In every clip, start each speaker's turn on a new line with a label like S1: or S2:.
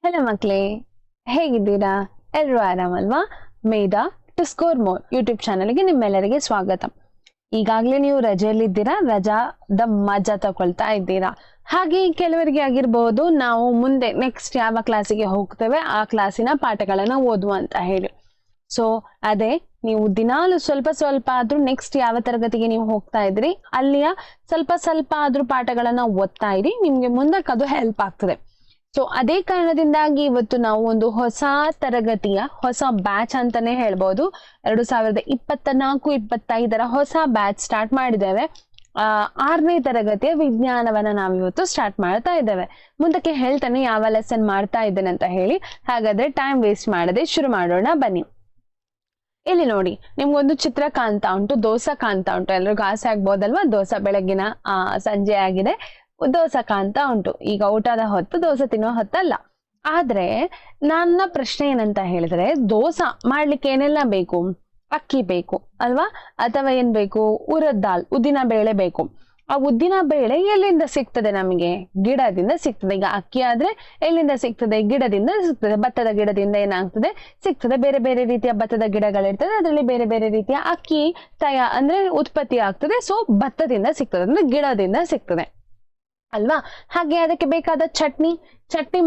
S1: Hello ಮಕ್ಕಳೇ, ಹೇಗಿದ್ದೀರಾ? ಎಲ್ಲರೂ ಆರಾಮಲ್ವಾ? ಮೇಧಾ ಟು ಸ್ಕೋರ್ ಮೋರ್ ಯೂಟ್ಯೂಬ್ ಚಾನಲ್ಗೆ ನಿಮ್ಮೆಲ್ಲರಿಗೆ ಸ್ವಾಗತ. ಈಗಾಗಲೇ ನೀವು ರಜೆಯಲ್ಲಿದ್ದೀರಾ, ರಜಾದ ಮಜಾ ತಗೊಳ್ತಾ ಇದ್ದೀರಾ. ಹಾಗೆ ಕೆಲವರಿಗೆ ಆಗಿರ್ಬೋದು ನಾವು ಮುಂದೆ ನೆಕ್ಸ್ಟ್ ಯಾವ ಕ್ಲಾಸಿಗೆ ಹೋಗ್ತೇವೆ ಆ ಕ್ಲಾಸಿನ ಪಾಠಗಳನ್ನ ಓದುವ ಅಂತ ಹೇಳಿ. ಸೊ ಅದೇ ನೀವು ದಿನಾಲು ಸ್ವಲ್ಪ ಸ್ವಲ್ಪ ಆದ್ರೂ ನೆಕ್ಸ್ಟ್ ಯಾವ ತರಗತಿಗೆ ನೀವು ಹೋಗ್ತಾ ಇದ್ರಿ ಅಲ್ಲಿಯ ಸ್ವಲ್ಪ ಸ್ವಲ್ಪ ಆದ್ರೂ ಪಾಠಗಳನ್ನ ಓದ್ತಾ ಇರಿ, ನಿಮ್ಗೆ ಮುಂದಕ್ಕೆ ಅದು ಹೆಲ್ಪ್ ಆಗ್ತದೆ. ಸೊ ಅದೇ ಕಾರಣದಿಂದಾಗಿ ಇವತ್ತು ನಾವು ಒಂದು ಹೊಸ ತರಗತಿಯ ಹೊಸ ಬ್ಯಾಚ್ ಅಂತಾನೆ ಹೇಳ್ಬೋದು. 2024-25 ಹೊಸ ಬ್ಯಾಚ್ ಸ್ಟಾರ್ಟ್ ಮಾಡಿದ್ದೇವೆ. 6ನೇ ತರಗತಿಯ ವಿಜ್ಞಾನವನ್ನ ನಾವಿವತ್ತು ಸ್ಟಾರ್ಟ್ ಮಾಡ್ತಾ ಇದ್ದೇವೆ. ಮುಂದಕ್ಕೆ ಹೇಳ್ತಾನೆ ಯಾವ ಲೆಸನ್ ಮಾಡ್ತಾ ಇದ್ದೇನೆ ಅಂತ ಹೇಳಿ. ಹಾಗಾದ್ರೆ ಟೈಮ್ ವೇಸ್ಟ್ ಮಾಡದೆ ಶುರು ಮಾಡೋಣ ಬನ್ನಿ. ಇಲ್ಲಿ ನೋಡಿ, ನಿಮ್ಗೊಂದು ಚಿತ್ರ ಕಾಣ್ತಾ ಉಂಟು, ದೋಸೆ ಕಾಣ್ತಾ ಉಂಟು. ಎಲ್ರಿಗೂ ಆಸೆ ಆಗ್ಬೋದಲ್ವಾ? ದೋಸೆ ಬೆಳಗಿನ ಸಂಜೆ ಆಗಿದೆ, ದೋಸೆ ಕಾಣ್ತಾ ಉಂಟು. ಈಗ ಊಟದ ಹೊತ್ತು, ದೋಸೆ ತಿನ್ನೋ ಹೊತ್ತಲ್ಲ. ಆದ್ರೆ ನನ್ನ ಪ್ರಶ್ನೆ ಏನಂತ ಹೇಳಿದ್ರೆ, ದೋಸೆ ಮಾಡ್ಲಿಕ್ಕೆ ಏನೆಲ್ಲ ಬೇಕು? ಅಕ್ಕಿ ಬೇಕು ಅಲ್ವಾ? ಅಥವಾ ಏನ್ ಬೇಕು? ಉರದ್ ದಾಲ್, ಉದ್ದಿನ ಬೇಳೆ ಬೇಕು. ಆ ಉದ್ದಿನ ಬೇಳೆ ಎಲ್ಲಿಂದ ಸಿಗ್ತದೆ? ನಮಗೆ ಗಿಡದಿಂದ ಸಿಗ್ತದೆ. ಈಗ ಅಕ್ಕಿ ಆದ್ರೆ ಎಲ್ಲಿಂದ ಸಿಗ್ತದೆ? ಗಿಡದಿಂದ ಸಿಗ್ತದೆ. ಭತ್ತದ ಗಿಡದಿಂದ ಏನಾಗ್ತದೆ? ಸಿಗ್ತದೆ. ಬೇರೆ ಬೇರೆ ರೀತಿಯ ಭತ್ತದ ಗಿಡಗಳಿರ್ತದೆ, ಅದರಲ್ಲಿ ಬೇರೆ ಬೇರೆ ರೀತಿಯ ಅಕ್ಕಿ ಅಂದ್ರೆ ಉತ್ಪತ್ತಿ ಆಗ್ತದೆ. ಸೊ ಭತ್ತದಿಂದ ಸಿಗ್ತದೆ, ಅಂದ್ರೆ ಗಿಡದಿಂದ ಸಿಗ್ತದೆ ಅಲ್ವಾ? ಹಾಗೆ ಅದಕ್ಕೆ ಬೇಕಾದ ಚಟ್ನಿ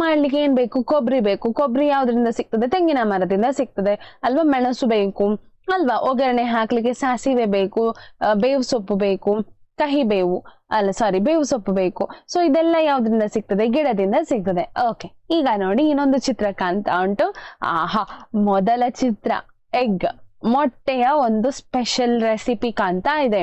S1: ಮಾಡ್ಲಿಕ್ಕೆ ಏನ್ ಬೇಕು? ಕೊಬ್ಬರಿ ಬೇಕು. ಕೊಬ್ಬರಿ ಯಾವ್ದ್ರಿಂದ ಸಿಗ್ತದೆ? ತೆಂಗಿನ ಮರದಿಂದ ಸಿಗ್ತದೆ ಅಲ್ವಾ? ಮೆಣಸು ಬೇಕು ಅಲ್ವಾ? ಒಗ್ಗರಣೆ ಹಾಕ್ಲಿಕ್ಕೆ ಸಾಸಿವೆ ಬೇಕು, ಬೇವು ಸೊಪ್ಪು ಬೇಕು, ಬೇವು ಸೊಪ್ಪು ಬೇಕು. ಸೊ ಇದೆಲ್ಲ ಯಾವ್ದ್ರಿಂದ ಸಿಗ್ತದೆ? ಗಿಡದಿಂದ ಸಿಗ್ತದೆ. ಓಕೆ, ಈಗ ನೋಡಿ ಇನ್ನೊಂದು ಚಿತ್ರ ಕಾಣ್ತಾ ಉಂಟು. ಮೊದಲ ಚಿತ್ರ ಎಗ್, ಮೊಟ್ಟೆಯ ಒಂದು ಸ್ಪೆಷಲ್ ರೆಸಿಪಿ ಕಾಣ್ತಾ ಇದೆ,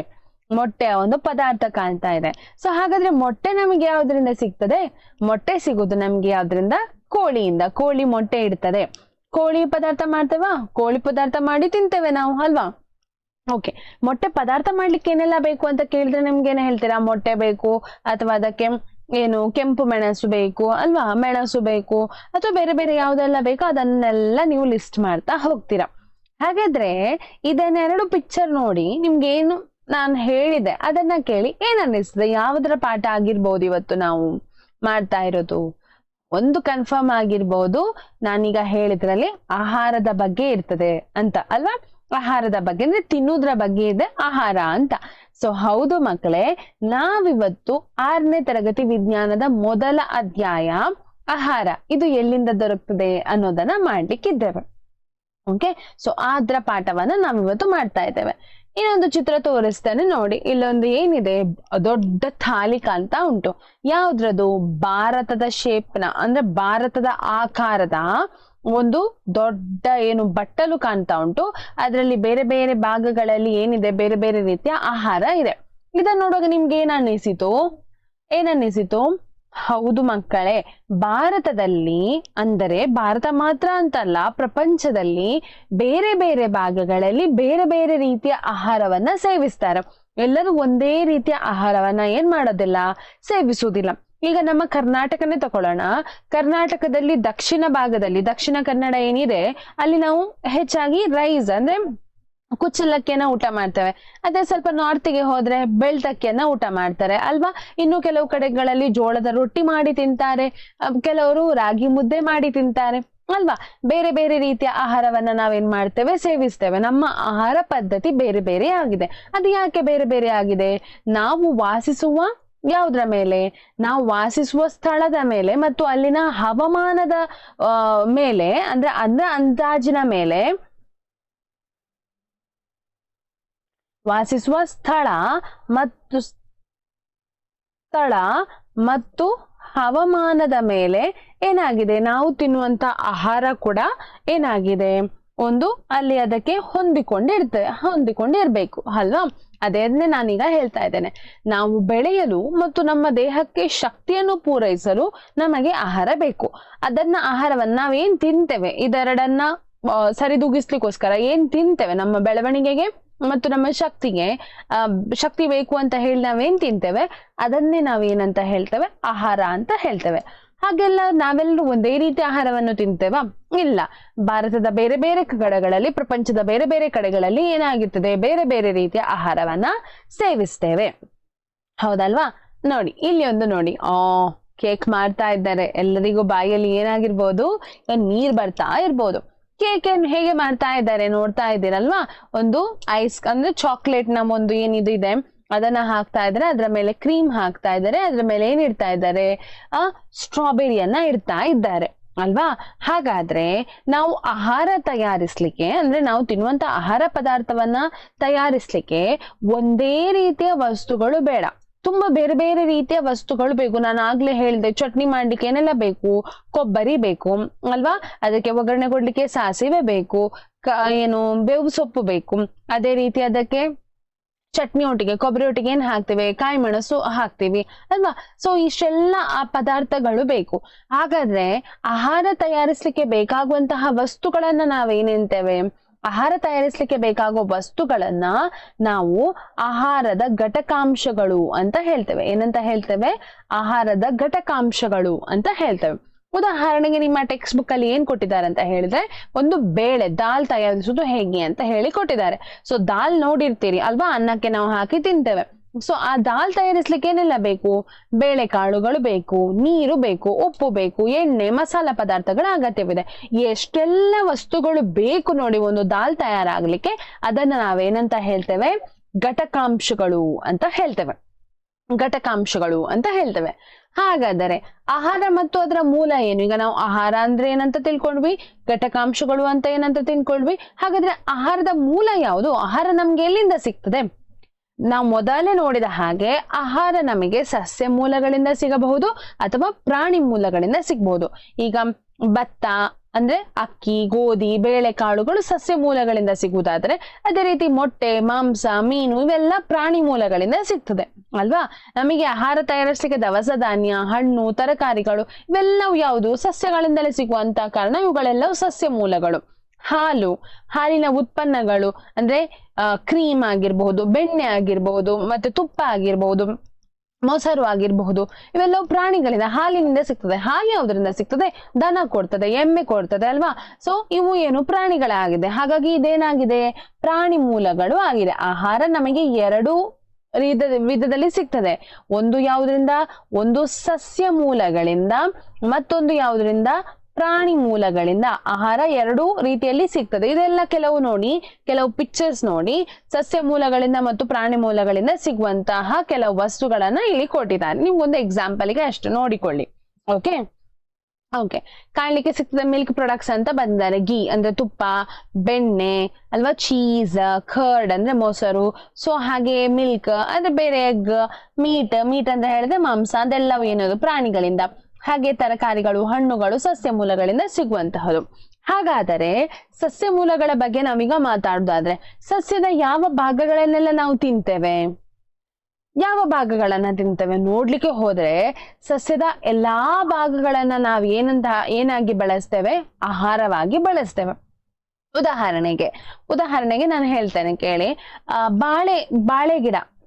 S1: ಮೊಟ್ಟೆಯ ಒಂದು ಪದಾರ್ಥ ಕಾಣ್ತಾ ಇದೆ. ಸೊ ಹಾಗಾದ್ರೆ ಮೊಟ್ಟೆ ನಮಗೆ ಯಾವ್ದ್ರಿಂದ ಸಿಗ್ತದೆ? ಮೊಟ್ಟೆ ಸಿಗುದು ನಮ್ಗೆ ಯಾವ್ದ್ರಿಂದ? ಕೋಳಿಯಿಂದ. ಕೋಳಿ ಮೊಟ್ಟೆ ಇಡ್ತದೆ. ಕೋಳಿ ಪದಾರ್ಥ ಮಾಡ್ತೇವಾ? ಕೋಳಿ ಪದಾರ್ಥ ಮಾಡಿ ತಿಂತೇವೆ ನಾವು ಅಲ್ವಾ? ಓಕೆ, ಮೊಟ್ಟೆ ಪದಾರ್ಥ ಮಾಡ್ಲಿಕ್ಕೆ ಏನೆಲ್ಲ ಬೇಕು ಅಂತ ಕೇಳಿದ್ರೆ ನಿಮ್ಗೆ ಏನ್ ಹೇಳ್ತೀರಾ? ಮೊಟ್ಟೆ ಬೇಕು, ಅಥವಾ ಅದಕ್ಕೆ ಏನು ಕೆಂಪು ಮೆಣಸು ಬೇಕು ಅಲ್ವಾ? ಮೆಣಸು ಬೇಕು, ಅಥವಾ ಬೇರೆ ಬೇರೆ ಯಾವ್ದೆಲ್ಲ ಬೇಕು ಅದನ್ನೆಲ್ಲ ನೀವು ಲಿಸ್ಟ್ ಮಾಡ್ತಾ ಹೋಗ್ತೀರಾ. ಹಾಗಾದ್ರೆ ಇದನ್ನೆರಡು ಪಿಕ್ಚರ್ ನೋಡಿ ನಿಮ್ಗೆ ಏನು ನಾನು ಹೇಳಿದೆ ಅದನ್ನ ಕೇಳಿ ಏನ್ ಅನ್ನಿಸ್ತದೆ? ಯಾವುದರ ಪಾಠ ಆಗಿರ್ಬೋದು ಇವತ್ತು ನಾವು ಮಾಡ್ತಾ ಇರೋದು? ಒಂದು ಕನ್ಫರ್ಮ್ ಆಗಿರ್ಬೋದು, ನಾನೀಗ ಹೇಳಿದ್ರಲ್ಲಿ ಆಹಾರದ ಬಗ್ಗೆ ಇರ್ತದೆ ಅಂತ ಅಲ್ವಾ? ಆಹಾರದ ಬಗ್ಗೆ ಅಂದ್ರೆ ತಿನ್ನುವುದ್ರ ಬಗ್ಗೆ ಇದೆ ಆಹಾರ ಅಂತ. ಸೊ ಹೌದು ಮಕ್ಕಳೇ, ನಾವಿವತ್ತು 6ನೇ ತರಗತಿ ವಿಜ್ಞಾನದ ಮೊದಲ ಅಧ್ಯಾಯ ಆಹಾರ, ಇದು ಎಲ್ಲಿಂದ ದೊರಕ್ತದೆ ಅನ್ನೋದನ್ನ ಮಾಡ್ಲಿಕ್ಕಿದ್ದೇವೆ. ಓಕೆ, ಸೊ ಅದರ ಪಾಠವನ್ನ ನಾವಿವತ್ತು ಮಾಡ್ತಾ ಇದ್ದೇವೆ. ಇನ್ನೊಂದು ಚಿತ್ರ ತೋರಿಸ್ತೇನೆ ನೋಡಿ. ಇಲ್ಲೊಂದು ಏನಿದೆ, ದೊಡ್ಡ ಥಾಲಿ ಕಾಣ್ತಾ ಉಂಟು. ಯಾವ್ದ್ರದು? ಭಾರತದ ಶೇಪ್ನ ಅಂದ್ರೆ ಭಾರತದ ಆಕಾರದ ಒಂದು ದೊಡ್ಡ ಏನು ಬಟ್ಟಲು ಕಾಣ್ತಾ ಉಂಟು. ಅದರಲ್ಲಿ ಬೇರೆ ಬೇರೆ ಭಾಗಗಳಲ್ಲಿ ಏನಿದೆ? ಬೇರೆ ಬೇರೆ ರೀತಿಯ ಆಹಾರ ಇದೆ. ಇದನ್ನ ನೋಡುವಾಗ ನಿಮ್ಗೆ ಏನನ್ನಿಸಿತು? ಹೌದು ಮಕ್ಕಳೇ, ಭಾರತದಲ್ಲಿ ಅಂದರೆ ಭಾರತ ಮಾತ್ರ ಅಂತಲ್ಲ, ಪ್ರಪಂಚದಲ್ಲಿ ಬೇರೆ ಬೇರೆ ಭಾಗಗಳಲ್ಲಿ ಬೇರೆ ಬೇರೆ ರೀತಿಯ ಆಹಾರವನ್ನ ಸೇವಿಸ್ತಾರೆ. ಎಲ್ಲರೂ ಒಂದೇ ರೀತಿಯ ಆಹಾರವನ್ನ ಏನ್ ಮಾಡೋದಿಲ್ಲ, ಸೇವಿಸುವುದಿಲ್ಲ. ಈಗ ನಮ್ಮ ಕರ್ನಾಟಕನೇ ತಗೊಳ್ಳೋಣ. ಕರ್ನಾಟಕದಲ್ಲಿ ದಕ್ಷಿಣ ಭಾಗದಲ್ಲಿ, ದಕ್ಷಿಣ ಕನ್ನಡ ಏನಿದೆ ಅಲ್ಲಿ ನಾವು ಹೆಚ್ಚಾಗಿ ರೈಸ್ ಅಂದ್ರೆ ಕುಚ್ಚಲಕ್ಕಿಯನ್ನ ಊಟ ಮಾಡ್ತೇವೆ. ಅದೇ ಸ್ವಲ್ಪ ನಾರ್ತಿಗೆ ಹೋದ್ರೆ ಬೆಳ್ತಕ್ಕಿಯನ್ನ ಊಟ ಮಾಡ್ತಾರೆ ಅಲ್ವಾ? ಇನ್ನು ಕೆಲವು ಕಡೆಗಳಲ್ಲಿ ಜೋಳದ ರೊಟ್ಟಿ ಮಾಡಿ ತಿಂತಾರೆ, ಕೆಲವರು ರಾಗಿ ಮುದ್ದೆ ಮಾಡಿ ತಿಂತಾರೆ ಅಲ್ವಾ? ಬೇರೆ ಬೇರೆ ರೀತಿಯ ಆಹಾರವನ್ನ ನಾವೇನ್ ಮಾಡ್ತೇವೆ? ಸೇವಿಸ್ತೇವೆ. ನಮ್ಮ ಆಹಾರ ಪದ್ಧತಿ ಬೇರೆ ಬೇರೆ ಆಗಿದೆ. ಅದು ಯಾಕೆ ಬೇರೆ ಬೇರೆ ಆಗಿದೆ? ನಾವು ವಾಸಿಸುವ ಯಾವುದ್ರ ಮೇಲೆ? ನಾವು ವಾಸಿಸುವ ಸ್ಥಳದ ಮೇಲೆ ಮತ್ತು ಅಲ್ಲಿನ ಹವಾಮಾನದ ಮೇಲೆ, ಅಂದ್ರೆ ಅಂದಾಜಿನ ಮೇಲೆ, ವಾಸಿಸುವ ಸ್ಥಳ ಮತ್ತು ಹವಾಮಾನದ ಮೇಲೆ ಏನಾಗಿದೆ? ನಾವು ತಿನ್ನುವಂತ ಆಹಾರ ಕೂಡ ಏನಾಗಿದೆ? ಒಂದು ಅಲ್ಲಿ ಅದಕ್ಕೆ ಹೊಂದಿಕೊಂಡಿರ್ಬೇಕು ಅಲ್ವಾ? ಅದನ್ನೇ ನಾನೀಗ ಹೇಳ್ತಾ ಇದ್ದೇನೆ. ನಾವು ಬೆಳೆಯಲು ಮತ್ತು ನಮ್ಮ ದೇಹಕ್ಕೆ ಶಕ್ತಿಯನ್ನು ಪೂರೈಸಲು ನಮಗೆ ಆಹಾರ ಬೇಕು. ಆಹಾರವನ್ನ ನಾವೇನ್ ತಿಂತೇವೆ, ಇದೆರಡನ್ನ ಸರಿದೂಗಿಸ್ಲಿಕ್ಕೋಸ್ಕರ ಏನ್ ತಿಂತೇವೆ, ನಮ್ಮ ಬೆಳವಣಿಗೆಗೆ ಮತ್ತು ನಮ್ಮ ಶಕ್ತಿ ಬೇಕು ಅಂತ ಹೇಳಿ ನಾವೇನ್ ತಿಂತೇವೆ ಅದನ್ನೇ ನಾವೇನಂತ ಹೇಳ್ತೇವೆ? ಆಹಾರ ಅಂತ ಹೇಳ್ತೇವೆ. ಹಾಗೆಲ್ಲ ನಾವೆಲ್ಲರೂ ಒಂದೇ ರೀತಿ ಆಹಾರವನ್ನು ತಿಂತೇವಾ? ಇಲ್ಲ. ಭಾರತದ ಬೇರೆ ಬೇರೆ ಕಡೆಗಳಲ್ಲಿ, ಪ್ರಪಂಚದ ಬೇರೆ ಬೇರೆ ಕಡೆಗಳಲ್ಲಿ ಏನಾಗಿರ್ತದೆ? ಬೇರೆ ಬೇರೆ ರೀತಿಯ ಆಹಾರವನ್ನ ಸೇವಿಸ್ತೇವೆ, ಹೌದಲ್ವಾ? ನೋಡಿ ಇಲ್ಲಿ ಒಂದು ನೋಡಿ, ಕೇಕ್ ಮಾಡ್ತಾ ಇದ್ದಾರೆ, ಎಲ್ಲರಿಗೂ ಬಾಯಲ್ಲಿ ಏನಾಗಿರ್ಬೋದು, ನೀರ್ ಬರ್ತಾ ಇರ್ಬೋದು. ಕೇಕ್ ಹೇಗೆ ಮಾಡ್ತಾ ಇದ್ದಾರೆ ನೋಡ್ತಾ ಇದ್ದೀರಲ್ವಾ, ಒಂದು ಐಸ್ ಅಂದ್ರೆ ಚಾಕ್ಲೇಟ್ ನ ಒಂದು ಏನಿದು ಇದೆ ಅದನ್ನ ಹಾಕ್ತಾ ಇದ್ದಾರೆ, ಅದ್ರ ಮೇಲೆ ಕ್ರೀಮ್ ಹಾಕ್ತಾ ಇದ್ದಾರೆ, ಅದ್ರ ಮೇಲೆ ಏನ್ ಇಡ್ತಾ ಇದ್ದಾರೆ, ಸ್ಟ್ರಾಬೆರಿಯನ್ನ ಇಡ್ತಾ ಇದ್ದಾರೆ ಅಲ್ವಾ. ಹಾಗಾದ್ರೆ ನಾವು ಆಹಾರ ತಯಾರಿಸ್ಲಿಕ್ಕೆ ಅಂದ್ರೆ ನಾವು ತಿನ್ನುವಂತ ಆಹಾರ ಪದಾರ್ಥವನ್ನ ತಯಾರಿಸ್ಲಿಕ್ಕೆ ಒಂದೇ ರೀತಿಯ ವಸ್ತುಗಳು ಬೇಡ, ತುಂಬಾ ಬೇರೆ ಬೇರೆ ರೀತಿಯ ವಸ್ತುಗಳು ಬೇಕು. ನಾನು ಆಗ್ಲೇ ಹೇಳಿದೆ, ಚಟ್ನಿ ಮಾಡ್ಲಿಕ್ಕೆ ಏನೆಲ್ಲ ಬೇಕು, ಕೊಬ್ಬರಿ ಬೇಕು ಅಲ್ವಾ, ಅದಕ್ಕೆ ಒಗ್ಗರಣೆ ಕೊಡ್ಲಿಕ್ಕೆ ಸಾಸಿವೆ ಬೇಕು, ಏನು ಬೇವು ಸೊಪ್ಪು ಬೇಕು, ಅದೇ ರೀತಿ ಅದಕ್ಕೆ ಚಟ್ನಿ ಒಟ್ಟಿಗೆ ಕೊಬ್ಬರಿ ಒಟ್ಟಿಗೆ ಏನ್ ಹಾಕ್ತಿವಿ, ಕಾಯಿ ಮೆಣಸು ಹಾಕ್ತಿವಿ ಅಲ್ವಾ. ಸೊ ಇಷ್ಟೆಲ್ಲ ಆ ಪದಾರ್ಥಗಳು ಬೇಕು. ಹಾಗಾದ್ರೆ ಆಹಾರ ತಯಾರಿಸ್ಲಿಕ್ಕೆ ಬೇಕಾಗುವಂತಹ ವಸ್ತುಗಳನ್ನ ನಾವೇನೇಂತೇವೆ, ಆಹಾರ ತಯಾರಿಸ್ಲಿಕ್ಕೆ ಬೇಕಾಗೋ ವಸ್ತುಗಳನ್ನ ನಾವು ಆಹಾರದ ಘಟಕಾಂಶಗಳು ಅಂತ ಹೇಳ್ತೇವೆ. ಏನಂತ ಹೇಳ್ತೇವೆ, ಆಹಾರದ ಘಟಕಾಂಶಗಳು ಅಂತ ಹೇಳ್ತೇವೆ. ಉದಾಹರಣೆಗೆ ನಿಮ್ಮ ಟೆಕ್ಸ್ಟ್ ಬುಕ್ ಅಲ್ಲಿ ಏನ್ ಕೊಟ್ಟಿದ್ದಾರೆ ಅಂತ ಹೇಳಿದ್ರೆ, ಒಂದು ಬೇಳೆ ದಾಲ್ ತಯಾರಿಸುವುದು ಹೇಗೆ ಅಂತ ಹೇಳಿ ಕೊಟ್ಟಿದ್ದಾರೆ. ಸೊ ದಾಲ್ ನೋಡಿರ್ತೀರಿ ಅಲ್ವಾ, ಅನ್ನಕ್ಕೆ ನಾವು ಹಾಕಿ ತಿಂತೇವೆ. ಸೊ ಆ ದಾಲ್ ತಯಾರಿಸ್ಲಿಕ್ಕೆ ಏನೆಲ್ಲ ಬೇಕು, ಬೇಳೆಕಾಳುಗಳು ಬೇಕು, ನೀರು ಬೇಕು, ಉಪ್ಪು ಬೇಕು, ಎಣ್ಣೆ, ಮಸಾಲ ಪದಾರ್ಥಗಳ ಅಗತ್ಯವಿದೆ. ಎಷ್ಟೆಲ್ಲ ವಸ್ತುಗಳು ಬೇಕು ನೋಡಿ ಒಂದು ದಾಲ್ ತಯಾರಾಗ್ಲಿಕ್ಕೆ. ಅದನ್ನ ನಾವೇನಂತ ಹೇಳ್ತೇವೆ, ಘಟಕಾಂಶಗಳು ಅಂತ ಹೇಳ್ತೇವೆ. ಘಟಕಾಂಶಗಳು ಅಂತ ಹೇಳ್ತೇವೆ. ಹಾಗಾದರೆ ಆಹಾರ ಮತ್ತು ಅದರ ಮೂಲ ಏನು? ಈಗ ನಾವು ಆಹಾರ ಅಂದ್ರೆ ಏನಂತ ತಿಳ್ಕೊಂಡ್ವಿ, ಘಟಕಾಂಶಗಳು ಅಂತ ಏನಂತ ತಿಳ್ಕೊಂಡ್ವಿ. ಹಾಗಾದ್ರೆ ಆಹಾರದ ಮೂಲ ಯಾವುದು? ಆಹಾರ ನಮ್ಗೆ ಎಲ್ಲಿಂದ ಸಿಗ್ತದೆ? ನಾವು ಮೊದಲೇ ನೋಡಿದ ಹಾಗೆ ಆಹಾರ ನಮಗೆ ಸಸ್ಯ ಮೂಲಗಳಿಂದ ಸಿಗಬಹುದು ಅಥವಾ ಪ್ರಾಣಿ ಮೂಲಗಳಿಂದ ಸಿಗಬಹುದು. ಈಗ ಭತ್ತ ಅಂದ್ರೆ ಅಕ್ಕಿ, ಗೋಧಿ, ಬೇಳೆಕಾಳುಗಳು ಸಸ್ಯ ಮೂಲಗಳಿಂದ ಸಿಗುವುದಾದ್ರೆ, ಅದೇ ರೀತಿ ಮೊಟ್ಟೆ, ಮಾಂಸ, ಮೀನು ಇವೆಲ್ಲ ಪ್ರಾಣಿ ಮೂಲಗಳಿಂದ ಸಿಗ್ತದೆ ಅಲ್ವಾ. ನಮಗೆ ಆಹಾರ ತಯಾರಿಸಲಿಕ್ಕೆ ದವಸ ಧಾನ್ಯ, ಹಣ್ಣು, ತರಕಾರಿಗಳು ಇವೆಲ್ಲವೂ ಯಾವುದು, ಸಸ್ಯಗಳಿಂದಲೇ ಸಿಗುವಂತ ಕಾರಣ ಇವುಗಳೆಲ್ಲವೂ ಸಸ್ಯ ಮೂಲಗಳು. ಹಾಲು, ಹಾಲಿನ ಉತ್ಪನ್ನಗಳು ಅಂದ್ರೆ ಕ್ರೀಮ್ ಆಗಿರ್ಬಹುದು, ಬೆಣ್ಣೆ ಆಗಿರ್ಬಹುದು, ಮತ್ತೆ ತುಪ್ಪ ಆಗಿರ್ಬಹುದು, ಮೊಸರು ಆಗಿರಬಹುದು, ಇವೆಲ್ಲವೂ ಪ್ರಾಣಿಗಳಿಂದ, ಹಾಲಿನಿಂದ ಸಿಗ್ತದೆ. ಹಾಲು ಯಾವುದರಿಂದ ಸಿಗ್ತದೆ? ದನ ಕೊಡ್ತದೆ, ಎಮ್ಮೆ ಕೊಡ್ತದೆ ಅಲ್ವಾ. ಸೊ ಇವು ಏನು ಪ್ರಾಣಿಗಳಾಗಿದೆ. ಹಾಗಾಗಿ ಇದೇನಾಗಿದೆ, ಪ್ರಾಣಿ ಮೂಲಗಳು ಆಗಿದೆ. ಆಹಾರ ನಮಗೆ ಎರಡು ವಿಧದಲ್ಲಿ ಸಿಗ್ತದೆ. ಒಂದು ಯಾವುದರಿಂದ, ಒಂದು ಸಸ್ಯ ಮೂಲಗಳಿಂದ, ಮತ್ತೊಂದು ಯಾವುದರಿಂದ, ಪ್ರಾಣಿ ಮೂಲಗಳಿಂದ. ಆಹಾರ ಎರಡು ರೀತಿಯಲ್ಲಿ ಸಿಗ್ತದೆ. ಇದೆಲ್ಲ ಕೆಲವು ಪಿಕ್ಚರ್ಸ್ ನೋಡಿ ಸಸ್ಯ ಮೂಲಗಳಿಂದ ಮತ್ತು ಪ್ರಾಣಿ ಮೂಲಗಳಿಂದ ಸಿಗುವಂತಹ ಕೆಲವು ವಸ್ತುಗಳನ್ನ ಇಲ್ಲಿ ಕೊಟ್ಟಿದ್ದಾರೆ. ನಿಮ್ಗೊಂದು ಎಕ್ಸಾಂಪಲ್ಗೆ ಅಷ್ಟು ನೋಡಿಕೊಳ್ಳಿ. ಓಕೆ, ಕಾಣ್ಲಿಕ್ಕೆ ಸಿಗ್ತದೆ. ಮಿಲ್ಕ್ ಪ್ರಾಡಕ್ಟ್ಸ್ ಅಂತ ಬಂದಿದ್ದಾರೆ. ಗೀ ಅಂದ್ರೆ ತುಪ್ಪ, ಬೆಣ್ಣೆ ಅಲ್ವಾ, ಚೀಸ್, ಕರ್ಡ್ ಅಂದ್ರೆ ಮೊಸರು, ಸೊ ಹಾಗೆ ಮಿಲ್ಕ್ ಅಂದ್ರೆ ಬೇರೆ, ಎಗ್, ಮೀಟ್ ಅಂತ ಹೇಳಿದ್ರೆ ಮಾಂಸ, ಅದೆಲ್ಲವೂ ಏನದು ಪ್ರಾಣಿಗಳಿಂದ. ಹಾಗೆ ತರಕಾರಿಗಳು, ಹಣ್ಣುಗಳು ಸಸ್ಯ ಮೂಲಗಳಿಂದ ಸಿಗುವಂತಹದ್ದು. ಹಾಗಾದರೆ ಸಸ್ಯ ಮೂಲಗಳ ಬಗ್ಗೆ ನಾವೀಗ ಮಾತಾಡೋದಾದ್ರೆ, ಸಸ್ಯದ ಯಾವ ಭಾಗಗಳನ್ನೆಲ್ಲ ನಾವು ತಿಂತೇವೆ? ಯಾವ ಭಾಗಗಳನ್ನ ತಿಂತೇವೆ ನೋಡ್ಲಿಕ್ಕೆ ಹೋದ್ರೆ, ಸಸ್ಯದ ಎಲ್ಲಾ ಭಾಗಗಳನ್ನ ನಾವು ಏನಾಗಿ ಬಳಸ್ತೇವೆ? ಆಹಾರವಾಗಿ ಬಳಸ್ತೇವೆ. ಉದಾಹರಣೆಗೆ ನಾನು ಹೇಳ್ತೇನೆ ಕೇಳಿ.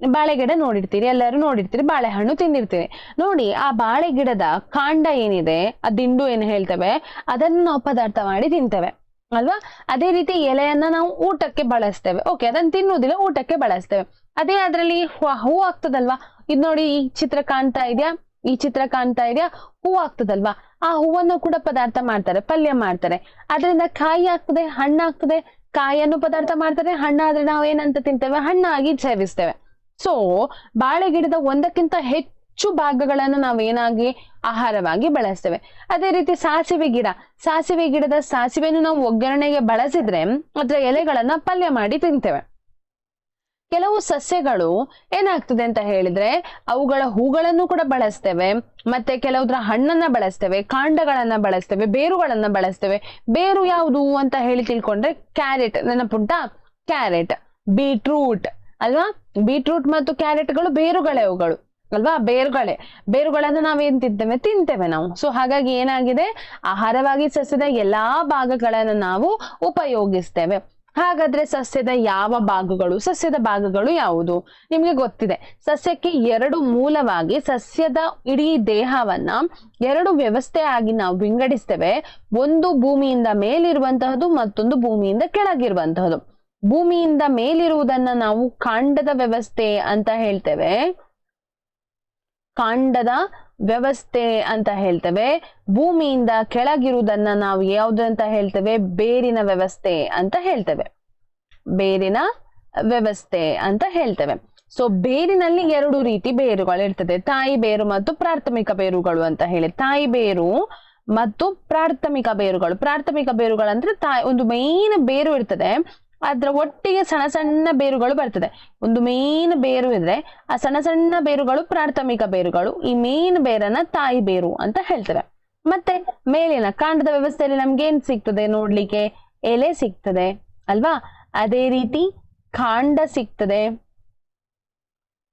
S1: ಬಾಳೆ ಗಿಡ ನೋಡಿರ್ತೀರಿ, ಎಲ್ಲರೂ ನೋಡಿರ್ತೀರಿ, ಬಾಳೆಹಣ್ಣು ತಿಂದಿರ್ತೀರಿ ನೋಡಿ. ಆ ಬಾಳೆ ಗಿಡದ ಕಾಂಡ ಏನಿದೆ, ಆ ದಿಂಡು ಏನು ಹೇಳ್ತೇವೆ, ಅದನ್ನು ನಾವು ಪದಾರ್ಥ ಮಾಡಿ ತಿಂತೇವೆ ಅಲ್ವಾ. ಅದೇ ರೀತಿ ಎಲೆಯನ್ನ ನಾವು ಊಟಕ್ಕೆ ಬಳಸ್ತೇವೆ. ಓಕೆ, ಅದನ್ನ ತಿನ್ನುವುದಿಲ್ಲ, ಊಟಕ್ಕೆ ಬಳಸ್ತೇವೆ. ಅದೇ ಅದ್ರಲ್ಲಿ ಹೂ ಆಗ್ತದಲ್ವಾ. ಇದ್ ನೋಡಿ, ಈ ಚಿತ್ರ ಕಾಣ್ತಾ ಇದೆಯಾ, ಹೂ ಆಗ್ತದಲ್ವಾ. ಆ ಹೂವನ್ನು ಕೂಡ ಪದಾರ್ಥ ಮಾಡ್ತಾರೆ, ಪಲ್ಯ ಮಾಡ್ತಾರೆ. ಅದರಿಂದ ಕಾಯಿ ಆಗ್ತದೆ, ಹಣ್ಣಾಗ್ತದೆ. ಕಾಯಿಯನ್ನು ಪದಾರ್ಥ ಮಾಡ್ತಾರೆ, ಹಣ್ಣಾದ್ರೆ ನಾವು ಏನಂತ ತಿಂತೇವೆ? ಹಣ್ಣಾಗಿ ಸೇವಿಸ್ತೇವೆ. ಸೊ ಬಾಳೆ ಗಿಡದ ಒಂದಕ್ಕಿಂತ ಹೆಚ್ಚು ಭಾಗಗಳನ್ನು ನಾವೇನಾಗಿ ಆಹಾರವಾಗಿ ಬಳಸ್ತೇವೆ. ಅದೇ ರೀತಿ ಸಾಸಿವೆ ಗಿಡದ ಸಾಸಿವೆಯನ್ನು ನಾವು ಒಗ್ಗರಣೆಗೆ ಬಳಸಿದ್ರೆ ಅದರ ಎಲೆಗಳನ್ನ ಪಲ್ಯ ಮಾಡಿ ತಿಂತೇವೆ. ಕೆಲವು ಸಸ್ಯಗಳು ಏನಾಗ್ತದೆ ಅಂತ ಹೇಳಿದ್ರೆ, ಅವುಗಳ ಹೂಗಳನ್ನು ಕೂಡ ಬಳಸ್ತೇವೆ, ಮತ್ತೆ ಕೆಲವುದ್ರ ಹಣ್ಣನ್ನ ಬಳಸ್ತೇವೆ, ಕಾಂಡಗಳನ್ನ ಬಳಸ್ತೇವೆ, ಬೇರುಗಳನ್ನ ಬಳಸ್ತೇವೆ. ಬೇರು ಯಾವುದು ಅಂತ ಹೇಳಿ ತಿಳ್ಕೊಂಡ್ರೆ, ಕ್ಯಾರೆಟ್ ನೆನಪುಂಟಾ? ಕ್ಯಾರೆಟ್, ಬೀಟ್ರೂಟ್ ಅಲ್ವಾ. ಬೀಟ್ರೂಟ್ ಮತ್ತು ಕ್ಯಾರೆಟ್ಗಳು ಬೇರುಗಳೇ ಅವುಗಳು ಅಲ್ವಾ. ಬೇರುಗಳನ್ನ ನಾವೇನ್ ತಿಂತೇವೆ ನಾವು. ಸೊ ಹಾಗಾಗಿ ಏನಾಗಿದೆ, ಆಹಾರವಾಗಿ ಸಸ್ಯದ ಎಲ್ಲಾ ಭಾಗಗಳನ್ನ ನಾವು ಉಪಯೋಗಿಸ್ತೇವೆ. ಹಾಗಾದ್ರೆ ಸಸ್ಯದ ಭಾಗಗಳು ಯಾವುದು? ನಿಮ್ಗೆ ಗೊತ್ತಿದೆ, ಸಸ್ಯಕ್ಕೆ ಎರಡು ಮೂಲವಾಗಿ ಸಸ್ಯದ ಇಡೀ ದೇಹವನ್ನ ಎರಡು ವ್ಯವಸ್ಥೆಯಾಗಿ ನಾವು ವಿಂಗಡಿಸ್ತೇವೆ. ಒಂದು ಭೂಮಿಯಿಂದ ಮೇಲಿರುವಂತಹದ್ದು, ಮತ್ತೊಂದು ಭೂಮಿಯಿಂದ ಕೆಳಗಿರುವಂತಹದ್ದು. ಭೂಮಿಯಿಂದ ಮೇಲಿರುವುದನ್ನ ನಾವು ಕಾಂಡದ ವ್ಯವಸ್ಥೆ ಅಂತ ಹೇಳ್ತೇವೆ. ಕಾಂಡದ ವ್ಯವಸ್ಥೆ ಅಂತ ಹೇಳ್ತೇವೆ. ಭೂಮಿಯಿಂದ ಕೆಳಗಿರುವುದನ್ನ ನಾವು ಯಾವುದು ಅಂತ ಹೇಳ್ತೇವೆ? ಬೇರಿನ ವ್ಯವಸ್ಥೆ ಅಂತ ಹೇಳ್ತೇವೆ. ಬೇರಿನ ವ್ಯವಸ್ಥೆ ಅಂತ ಹೇಳ್ತೇವೆ. ಸೊ ಬೇರಿನಲ್ಲಿ 2 ರೀತಿ ಬೇರುಗಳು ಇರ್ತದೆ, ತಾಯಿ ಬೇರು ಮತ್ತು ಪ್ರಾಥಮಿಕ ಬೇರುಗಳು ಅಂತ ಹೇಳಿ. ತಾಯಿ ಬೇರು ಮತ್ತು ಪ್ರಾಥಮಿಕ ಬೇರುಗಳು. ಪ್ರಾಥಮಿಕ ಬೇರುಗಳಂದ್ರೆ ಒಂದು ಮೇನ್ ಬೇರು ಇರ್ತದೆ, ಅದ್ರ ಒಟ್ಟಿಗೆ ಸಣ್ಣ ಸಣ್ಣ ಬೇರುಗಳು ಬರ್ತದೆ. ಒಂದು ಮೇನ್ ಬೇರು ಇದ್ರೆ ಆ ಸಣ್ಣ ಸಣ್ಣ ಬೇರುಗಳು ಪ್ರಾಥಮಿಕ ಬೇರುಗಳು. ಈ ಮೇನ್ ಬೇರನ್ನ ತಾಯಿ ಬೇರು ಅಂತ ಹೇಳ್ತೇವೆ. ಮತ್ತೆ ಮೇಲಿನ ಕಾಂಡದ ವ್ಯವಸ್ಥೆಯಲ್ಲಿ ನಮ್ಗೆ ಏನ್ ಸಿಗ್ತದೆ ನೋಡ್ಲಿಕ್ಕೆ? ಎಲೆ ಸಿಗ್ತದೆ ಅಲ್ವಾ? ಅದೇ ರೀತಿ ಕಾಂಡ ಸಿಗ್ತದೆ,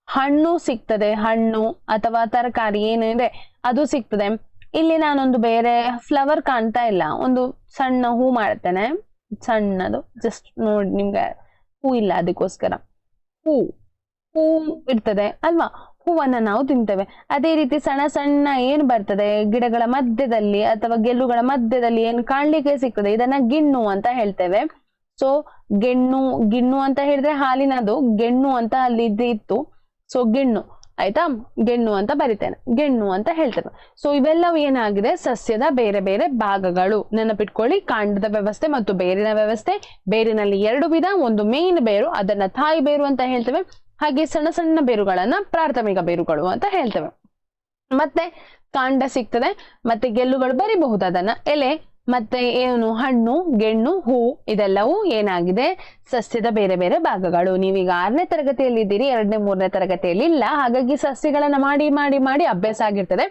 S1: ಹಣ್ಣು ಸಿಗ್ತದೆ, ಹಣ್ಣು ಅಥವಾ ತರಕಾರಿ ಏನಿದೆ ಅದು ಸಿಗ್ತದೆ. ಇಲ್ಲಿ ನಾನೊಂದು ಬೇರೆ ಫ್ಲವರ್ ಕಾಣ್ತಾ ಇಲ್ಲ, ಒಂದು ಸಣ್ಣ ಹೂ ಮಾಡ್ತೇನೆ, ಸಣ್ಣದು, ಜಸ್ಟ್ ನೋಡಿ, ನಿಮ್ಗೆ ಹೂ ಇಲ್ಲ ಅದಕ್ಕೋಸ್ಕರ. ಹೂ ಇರ್ತದೆ ಅಲ್ವಾ? ಹೂವನ್ನ ನಾವು ತಿಂತೇವೆ. ಅದೇ ರೀತಿ ಸಣ್ಣ ಸಣ್ಣ ಏನು ಬರ್ತದೆ ಗಿಡಗಳ ಮಧ್ಯದಲ್ಲಿ ಅಥವಾ ಗೆಲ್ಲುಗಳ ಮಧ್ಯದಲ್ಲಿ ಏನು ಕಾಣ್ಲಿಕ್ಕೆ ಸಿಗ್ತದೆ, ಇದನ್ನ ಗಿಣ್ಣು ಅಂತ ಹೇಳ್ತೇವೆ. ಸೊ ಗಿಣ್ಣು ಅಂತ ಹೇಳಿದ್ರೆ ಹಾಲಿನದು, ಗೆಣ್ಣು ಅಂತ ಅಲ್ಲಿ ಇತ್ತು. ಸೊ ಗಿಣ್ಣು, ಆಯ್ತಾ? ಗೆಣ್ಣು ಅಂತ ಬರಿತೇನೆ, ಗೆಣ್ಣು ಅಂತ ಹೇಳ್ತೇವೆ. ಸೊ ಇವೆಲ್ಲವೂ ಏನಾಗಿದೆ? ಸಸ್ಯದ ಬೇರೆ ಬೇರೆ ಭಾಗಗಳು. ನೆನಪಿಟ್ಕೊಳ್ಳಿ, ಕಾಂಡದ ವ್ಯವಸ್ಥೆ ಮತ್ತು ಬೇರಿನ ವ್ಯವಸ್ಥೆ. ಬೇರಿನಲ್ಲಿ 2 ವಿಧ, ಒಂದು ಮೇನ್ ಬೇರು, ಅದನ್ನ ತಾಯಿ ಬೇರು ಅಂತ ಹೇಳ್ತೇವೆ. ಹಾಗೆ ಸಣ್ಣ ಸಣ್ಣ ಬೇರುಗಳನ್ನ ಪ್ರಾಥಮಿಕ ಬೇರುಗಳು ಅಂತ ಹೇಳ್ತೇವೆ. ಮತ್ತೆ ಕಾಂಡ ಸಿಗ್ತದೆ, ಮತ್ತೆ ಗೆಲ್ಲುಗಳು ಬರಿಬಹುದು ಅದನ್ನ, ಎಲೆ, ಮತ್ತೆ ಏನು ಹಣ್ಣು, ಗೆಣ್ಣು, ಹೂ, ಇದೆಲ್ಲವೂ ಏನಾಗಿದೆ? ಸಸ್ಯದ ಬೇರೆ ಬೇರೆ ಭಾಗಗಳು. ನೀವೀಗ 6ನೇ ತರಗತಿಯಲ್ಲಿ ಇದ್ದೀರಿ, 2ನೇ 3ನೇ ತರಗತಿಯಲ್ಲಿ ಇಲ್ಲ. ಹಾಗಾಗಿ ಸಸ್ಯಗಳನ್ನ ಮಾಡಿ ಮಾಡಿ ಮಾಡಿ ಅಭ್ಯಾಸ ಆಗಿರ್ತದೆ.